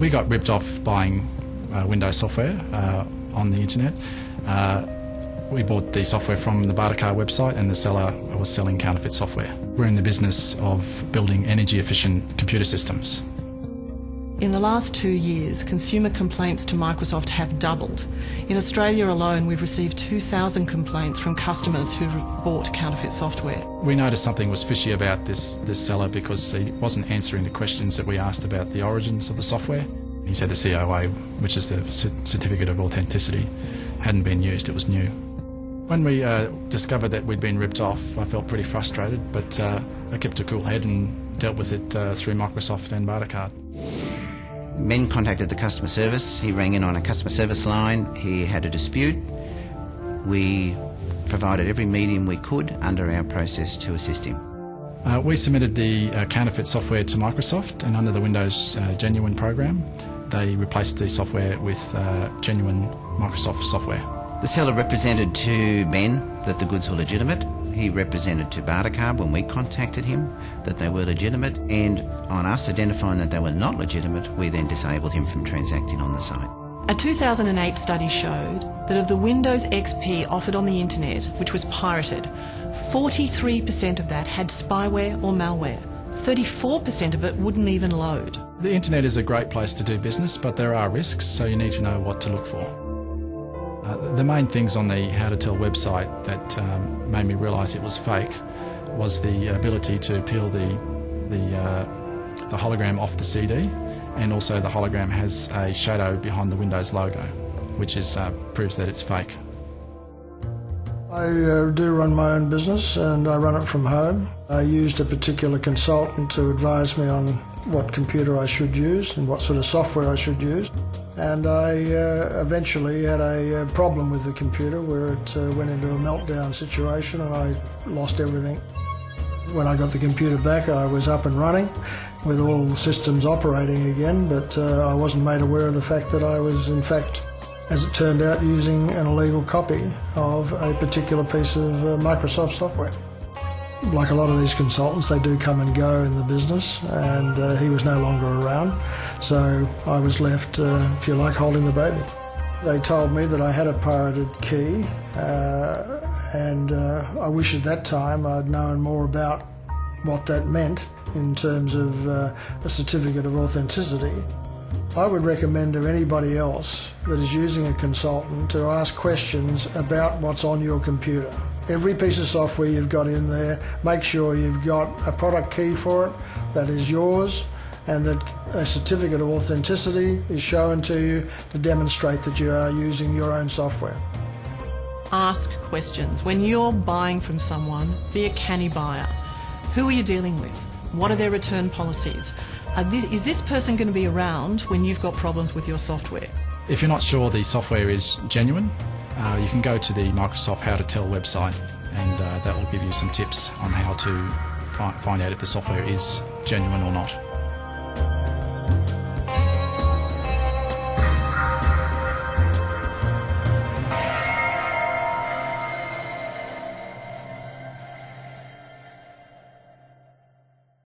We got ripped off buying Windows software on the internet. We bought the software from the Bartercard website, and the seller was selling counterfeit software. We're in the business of building energy-efficient computer systems. In the last 2 years, consumer complaints to Microsoft have doubled. In Australia alone, we've received 2,000 complaints from customers who've bought counterfeit software. We noticed something was fishy about this seller because he wasn't answering the questions that we asked about the origins of the software. He said the COA, which is the Certificate of Authenticity, hadn't been used, it was new. When we discovered that we'd been ripped off, I felt pretty frustrated, but I kept a cool head and dealt with it through Microsoft and Bartercard. Ben contacted the customer service. He rang in on a customer service line. He had a dispute. We provided every medium we could under our process to assist him. We submitted the counterfeit software to Microsoft, and under the Windows Genuine program, they replaced the software with genuine Microsoft software. The seller represented to Ben that the goods were legitimate. He represented to Bartercard when we contacted him that they were legitimate, and on us identifying that they were not legitimate, we then disabled him from transacting on the site. A 2008 study showed that of the Windows XP offered on the internet, which was pirated, 43% of that had spyware or malware. 34% of it wouldn't even load. The internet is a great place to do business, but there are risks, so you need to know what to look for. The main things on the How to Tell website that made me realise it was fake was the ability to peel the hologram off the CD, and also the hologram has a shadow behind the Windows logo, which proves that it's fake. I do run my own business, and I run it from home. I used a particular consultant to advise me on what computer I should use and what sort of software I should use. And I eventually had a problem with the computer where it went into a meltdown situation and I lost everything. When I got the computer back, I was up and running with all the systems operating again, but I wasn't made aware of the fact that I was, in fact, as it turned out, using an illegal copy of a particular piece of Microsoft software. Like a lot of these consultants, they do come and go in the business, and he was no longer around, so I was left, if you like, holding the baby. They told me that I had a pirated key, and I wish at that time I'd known more about what that meant in terms of a certificate of authenticity. I would recommend to anybody else that is using a consultant to ask questions about what's on your computer. Every piece of software you've got in there, make sure you've got a product key for it that is yours, and that a certificate of authenticity is shown to you to demonstrate that you are using your own software. Ask questions. When you're buying from someone, be a canny buyer. Who are you dealing with? What are their return policies? Is this person going to be around when you've got problems with your software? If you're not sure the software is genuine, you can go to the Microsoft How to Tell website, and that will give you some tips on how to find out if the software is genuine or not.